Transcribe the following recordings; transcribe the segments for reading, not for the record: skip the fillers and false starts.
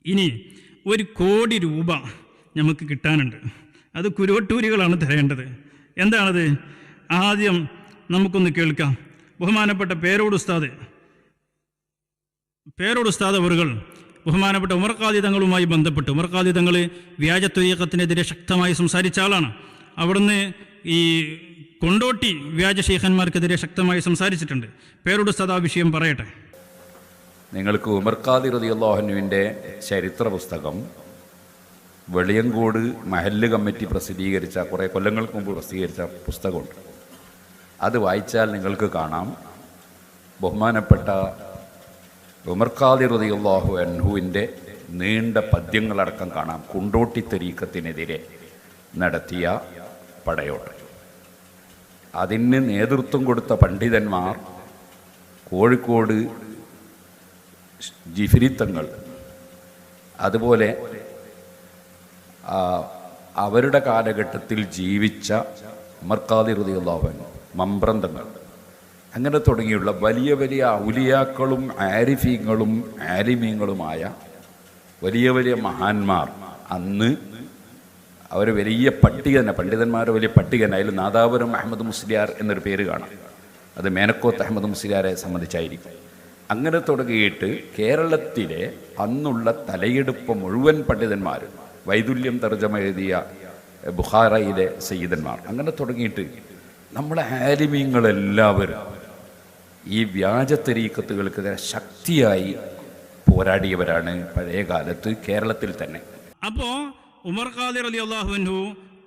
ഇനി 1 കോടി രൂപ നമുക്ക് കിട്ടാനുണ്ട്. അത് കുരുവട്ടൂരികളാണ് തരേണ്ടത്. എന്താണത്? ആദ്യം നമുക്കൊന്ന് കേൾക്കാം. ബഹുമാനപ്പെട്ട പേരോട് ഉസ്താദ് അവറുകൾ ബഹുമാനപ്പെട്ട ഉമർ ഖാദി തങ്ങളുമായി ബന്ധപ്പെട്ട്, ഉമർ ഖാദി തങ്ങൾ വ്യാജ ത്വരീഖത്തിനെതിരെ ശക്തമായി സംസാരിച്ച ആളാണ്. അവിടുന്ന് ഈ കൊണ്ടോട്ടി വ്യാജ ശൈഖന്മാർക്കെതിരെ ശക്തമായി സംസാരിച്ചിട്ടുണ്ട്. പേരോട് ഉസ്താദ് ആ വിഷയം പറയട്ടെ. നിങ്ങൾക്ക് ഉമർ ഖാദി റളിയല്ലാഹു അൻഹുവിൻ്റെ ചരിത്ര പുസ്തകം വെളിയങ്കോട് മഹല്ല് കമ്മിറ്റി പ്രസിദ്ധീകരിച്ച, കുറേ കൊല്ലങ്ങൾക്ക് മുമ്പ് പ്രസിദ്ധീകരിച്ച പുസ്തകമുണ്ട്. അത് വായിച്ചാൽ നിങ്ങൾക്ക് കാണാം, ബഹുമാനപ്പെട്ട ഉമർ ഖാദി റളിയല്ലാഹു അൻഹുവിൻ്റെ നീണ്ട പദ്യങ്ങളടക്കം കാണാം കൊണ്ടോട്ടി തരീഖത്തിനെതിരെ നടത്തിയ പടയോട്ടം. അതിന് നേതൃത്വം കൊടുത്ത പണ്ഡിതന്മാർ കോഴിക്കോട് ജിഫ്രി തങ്ങൾ, അതുപോലെ അവരുടെ കാലഘട്ടത്തിൽ ജീവിച്ച ഉമർ ഖാദി റളിയല്ലാഹു അൻഹു, മമ്പ്രം തങ്ങൾ, അങ്ങനെ തുടങ്ങിയുള്ള വലിയ വലിയ ഔലിയാക്കളും ആരിഫീങ്ങളും ആലിമീങ്ങളുമായ വലിയ വലിയ മഹാന്മാർ അന്ന് അവർ വലിയ പട്ടിക തന്നെ, പണ്ഡിതന്മാരുടെ വലിയ പട്ടിക തന്നെ. അതിൽ നാദാപുരം അഹമ്മദ് മുസ്ലിയാർ എന്നൊരു പേര് കാണാം. അത് മേനക്കോത്ത് അഹമ്മദ് മുസ്ലിയാരെ സംബന്ധിച്ചായിരിക്കും. അങ്ങനെ തുടങ്ങിയിട്ട് കേരളത്തിലെ അന്നുള്ള തലയെടുപ്പ് മുഴുവൻ പണ്ഡിതന്മാരും, വൈദുല്യം തർജ്ജമ എഴുതിയ ബുഖാറയിലെ സയ്യിദന്മാർ, അങ്ങനെ തുടങ്ങിയിട്ട് നമ്മളെ ആലിമീങ്ങളെല്ലാവരും ഈ വ്യാജ തരീഖത്തുകൾക്കെതിരെ ശക്തിയായി പോരാടിയവരാണ് പഴയ കാലത്ത് കേരളത്തിൽ തന്നെ. അപ്പോൾ ഉമർ ഖാദി റളിയല്ലാഹു അൻഹു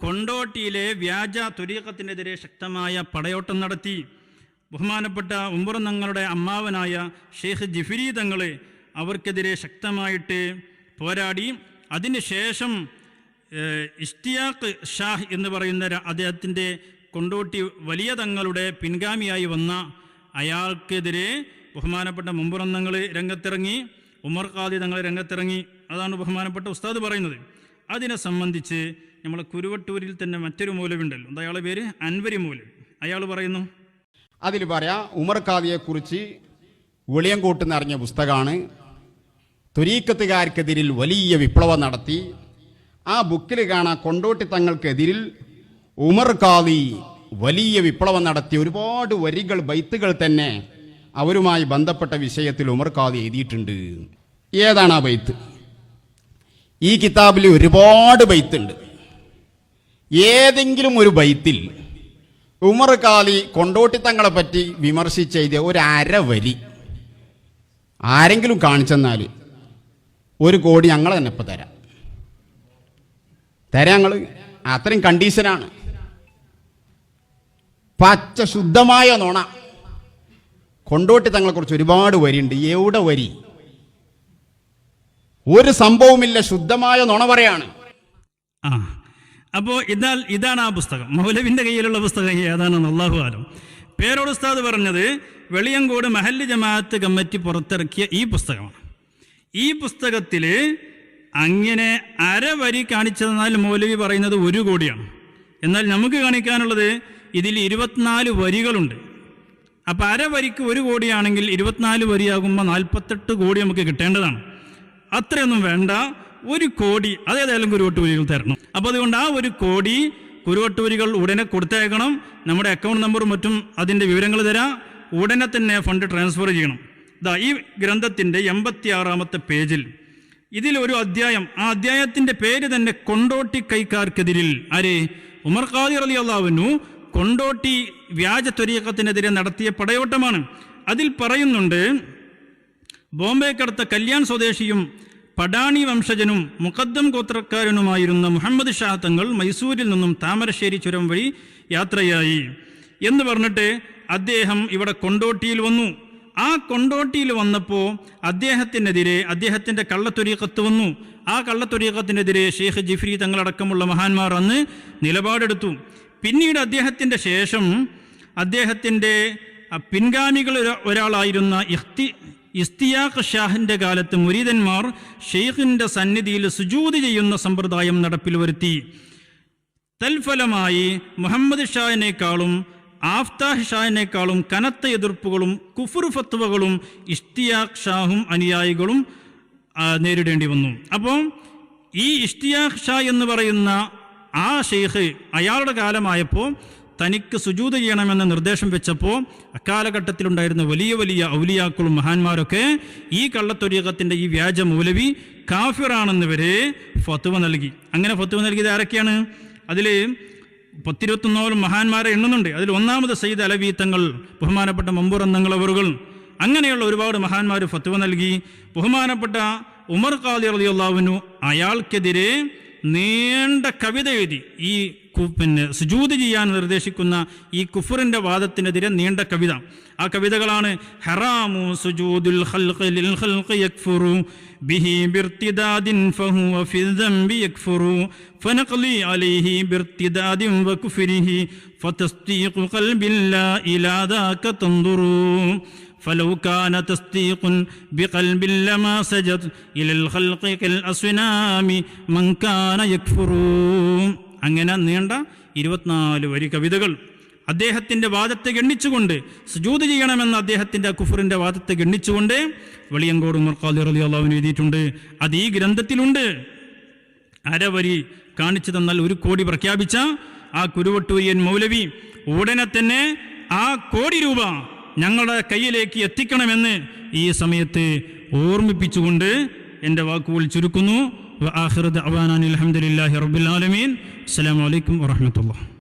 കൊണ്ടോട്ടിയിലെ വ്യാജ ത്വരീഖത്തിനെതിരെ ശക്തമായ പടയോട്ടം നടത്തി. ബഹുമാനപ്പെട്ട ഉമർ തങ്ങളുടെ അമ്മാവനായ ഷെയ്ഖ് ജിഫ്രി തങ്ങൾ അവർക്കെതിരെ ശക്തമായിട്ട് പോരാടി. അതിനുശേഷം ഇഷ്തിയാഖ് ഷാഹ് എന്ന് പറയുന്ന അദ്ദേഹത്തിൻ്റെ കൊണ്ടോട്ടി വലിയ തങ്ങളുടെ പിൻഗാമിയായി വന്ന അയാൾക്കെതിരെ ബഹുമാനപ്പെട്ട മുമ്പുറം തങ്ങൾ രംഗത്തിറങ്ങി, ഉമർ ഖാദി തങ്ങൾ രംഗത്തിറങ്ങി. അതാണ് ബഹുമാനപ്പെട്ട ഉസ്താദ് പറയുന്നത്. അതിനെ സംബന്ധിച്ച് നമ്മളെ കുരുവട്ടൂരിൽ തന്നെ മറ്റൊരു മൗലവിയുണ്ടല്ലോ, അയാളുടെ പേര് അൻവരി മൗലവി. അയാൾ പറയുന്നു, അതിൽ പറയാം, ഉമർ ഖാദിയെക്കുറിച്ച് വെളിയങ്കോട്ട് നിറഞ്ഞ പുസ്തകമാണ്. ത്വരീഖത്തുകാർക്കെതിരിൽ വലിയ വിപ്ലവം നടത്തി. ആ ബുക്കിൽ കാണാം, കൊണ്ടോട്ടി തങ്ങൾക്കെതിരിൽ ഉമർ ഖാദി വലിയ വിപ്ലവം നടത്തി. ഒരുപാട് വരികൾ, ബൈത്തുകൾ തന്നെ അവരുമായി ബന്ധപ്പെട്ട വിഷയത്തിൽ ഉമർ ഖാദി എഴുതിയിട്ടുണ്ട്. ഏതാണ് ആ ബൈത്ത്? ഈ കിതാബിൽ ഒരുപാട് ബൈത്തുണ്ട്. ഏതെങ്കിലും ഒരു ബൈത്തിൽ ഉമർ ഖാദി കൊണ്ടോട്ടി തങ്ങളെ പറ്റി വിമർശിച്ചെഴുതിയ ഒരു അരവരി ആരെങ്കിലും കാണിച്ചെന്നാൽ 1 കോടി ഞങ്ങൾ തന്നെ ഇപ്പം തരാം. ഞങ്ങൾ അത്രയും കണ്ടീഷനാണ്. പച്ച ശുദ്ധമായ നുണ. കൊണ്ടോട്ടി തങ്ങളെക്കുറിച്ച് ഒരുപാട് വരിയുണ്ട്. എവിടെ വരി? ഒരു സംഭവമില്ല, ശുദ്ധമായ നുണ പറയാണ്. അപ്പോൾ ഇതാണ് ആ പുസ്തകം. മൗലവിൻ്റെ കയ്യിലുള്ള പുസ്തകം ഏതാണെന്ന് അല്ലാഹു ആലം. പേരോട് ഉസ്താദ് പറഞ്ഞത് വെളിയങ്കോട് മഹല്ല് ജമാഅത്ത് കമ്മിറ്റി പുറത്തിറക്കിയ ഈ പുസ്തകമാണ്. ഈ പുസ്തകത്തിൽ അങ്ങനെ അരവരി കാണിച്ചതെന്നാൽ മൗലവി പറയുന്നത് 1 കോടിയാണ്. എന്നാൽ നമുക്ക് കാണിക്കാനുള്ളത് ഇതിൽ 24 വരികളുണ്ട്. അപ്പോൾ അരവരിക്ക് 1 കോടിയാണെങ്കിൽ 24 വരിയാകുമ്പോൾ 48 കോടി നമുക്ക് കിട്ടേണ്ടതാണ്. അത്രയൊന്നും വേണ്ട, 1 കോടി അതേതായാലും കുരുവട്ടൂരികൾ തരണം. അപ്പോൾ അതുകൊണ്ട് ആ 1 കോടി കുരുവട്ടൂരികൾ ഉടനെ കൊടുത്തേക്കണം. നമ്മുടെ അക്കൗണ്ട് നമ്പറും മറ്റും അതിൻ്റെ വിവരങ്ങൾ തരാം. ഉടനെ തന്നെ ഫണ്ട് ട്രാൻസ്ഫർ ചെയ്യണം. ഈ ഗ്രന്ഥത്തിൻ്റെ 86-ാമത്തെ പേജിൽ ഇതിലൊരു അധ്യായം, ആ അധ്യായത്തിൻ്റെ പേര് തന്നെ കൊണ്ടോട്ടി കൈക്കാർക്കെതിരിൽ ആര്? ഉമർ ഖാദി റളിയല്ലാഹു അൻഹു കൊണ്ടോട്ടി വ്യാജ ത്വരീഖത്തിനെതിരെ നടത്തിയ പടയോട്ടമാണ്. അതിൽ പറയുന്നുണ്ട്, ബോംബെക്കടുത്ത കല്യാൺ സ്വദേശിയും പടാണി വംശജനും മുഖദ്ദം ഗോത്രക്കാരനുമായിരുന്ന മുഹമ്മദ് ഷാ തങ്ങൾ മൈസൂരിൽ നിന്നും താമരശ്ശേരി ചുരം വഴി യാത്രയായി എന്ന് പറഞ്ഞിട്ട് അദ്ദേഹം ഇവിടെ കൊണ്ടോട്ടിയിൽ വന്നു. ആ കൊണ്ടോട്ടിയിൽ വന്നപ്പോൾ അദ്ദേഹത്തിൻ്റെ കള്ളത്വരീഖത്ത് വന്നു. ആ കള്ളത്വരീഖത്തിനെതിരെ ഷെയ്ഖ് ജിഫ്രി തങ്ങളടക്കമുള്ള മഹാന്മാർ അന്ന് നിലപാടെടുത്തു. പിന്നീട് അദ്ദേഹത്തിൻ്റെ ശേഷം അദ്ദേഹത്തിൻ്റെ പിൻഗാമികൾ ഒരാളായിരുന്ന ഇസ്തിയാഖ് ഷാഹിൻ്റെ കാലത്ത് മുരീദന്മാർ ഷെയ്ഖിൻ്റെ സന്നിധിയിൽ സുജൂദ് ചെയ്യുന്ന സമ്പ്രദായം നടപ്പിൽ വരുത്തി. തൽഫലമായി മുഹമ്മദ് ഷാഹിനേക്കാളും ആഫ്താഹ് ഷാഹിനേക്കാളും കനത്ത എതിർപ്പുകളും കുഫ്ർ ഫത്വകളും ഇഷ്തിയാഖ് ഷാഹും അനുയായികളും നേരിടേണ്ടി വന്നു. അപ്പോൾ ഈ ഇഷ്തിയാഖ് ഷാ എന്ന് പറയുന്ന ആ ഷെയ്ഖ് അയാളുടെ കാലമായപ്പോൾ തനിക്ക് സുജൂദ് ചെയ്യണമെന്ന നിർദ്ദേശം വെച്ചപ്പോൾ അക്കാലഘട്ടത്തിലുണ്ടായിരുന്ന വലിയ വലിയ ഔലിയാക്കളും മഹാന്മാരൊക്കെ ഈ കള്ളത്തൊരീഖത്തിൻ്റെ ഈ വ്യാജ മൗലവി കാഫിറാണെന്ന് വരെ ഫത്വ നൽകി. അങ്ങനെ ഫത്വ നൽകിയത് ആരൊക്കെയാണ്? അതിൽ 10-21 മഹാന്മാരെ എണ്ണുന്നുണ്ട്. അതിൽ ഒന്നാമത് സയ്യിദ് അലവി തങ്ങൾ, ബഹുമാനപ്പെട്ട മമ്പൂർ തങ്ങൾ അവറുകൾ, അങ്ങനെയുള്ള ഒരുപാട് മഹാന്മാർ ഫത്വ നൽകി. ബഹുമാനപ്പെട്ട ഉമർ ഖാദി റളിയല്ലാഹു അൻഹു അയാൾക്കെതിരെ നീണ്ട കവിത എഴുതി. ഈ സുജൂദ് ചെയ്യാൻ നിർദ്ദേശിക്കുന്ന ഈ കുഫറിന്റെ വാദത്തിനെതിരെ നീണ്ട കവിത. ആ കവിതകളാണ്: ഹറാമു സുജൂദുൽ ഖൽഖി ലിൽ ഖൽഖി യക്ഫുറു ബിഹി ബിർതിദാദിൻ ഫഹുവ ഫി ദംബി യക്ഫുറു ഫനഖ്ലി അലൈഹി ബിർതിദാദിൻ വകുഫരിഹി ഫതസ്ദീഖു ഖൽബിൻ ലാ ഇലാ ദാക തൻദുറു فلو كان تصديق بقلب لما سجد إلى الخلق كالأصنام من كان يكفر. അങ്ങനെ നീണ്ട 24 വരി കവിതകൾ അദ്ദേഹത്തിൻ്റെ വാദത്തെ ഗണ്ണിച്ചുകൊണ്ട്, സുജൂദ് ചെയ്യണമെന്ന അദ്ദേഹത്തിൻ്റെ കുഫറിൻ്റെ വാദത്തെ ഗണ്ണിച്ചുകൊണ്ട് വെളിയങ്കോട് ഉമർ ഖാദി റളിയല്ലാഹു അൻഹു എഴുതിയിട്ടുണ്ട്. അത് ഈ ഗ്രന്ഥത്തിലുണ്ട്. അരവരി കാണിച്ചു തന്നാൽ 1 കോടി പ്രഖ്യാപിച്ച ആ കുരുവട്ടൂരിയൻ മൗലവി ഉടനെ തന്നെ ആ 1 കോടി രൂപ ഞങ്ങളുടെ കയ്യിലേക്ക് എത്തിക്കണമെന്ന് ഈ സമയത്ത് ഓർമ്മിപ്പിച്ചുകൊണ്ട് എൻ്റെ വാക്കുകൾ ചുരുക്കുന്നു. വആഖിറു ദഅ്വാനാ അൽഹംദുലില്ലാഹി റബ്ബിൽ ആലമീൻ. അസ്സലാമു അലൈക്കും വറഹ്മത്തുള്ളാഹി.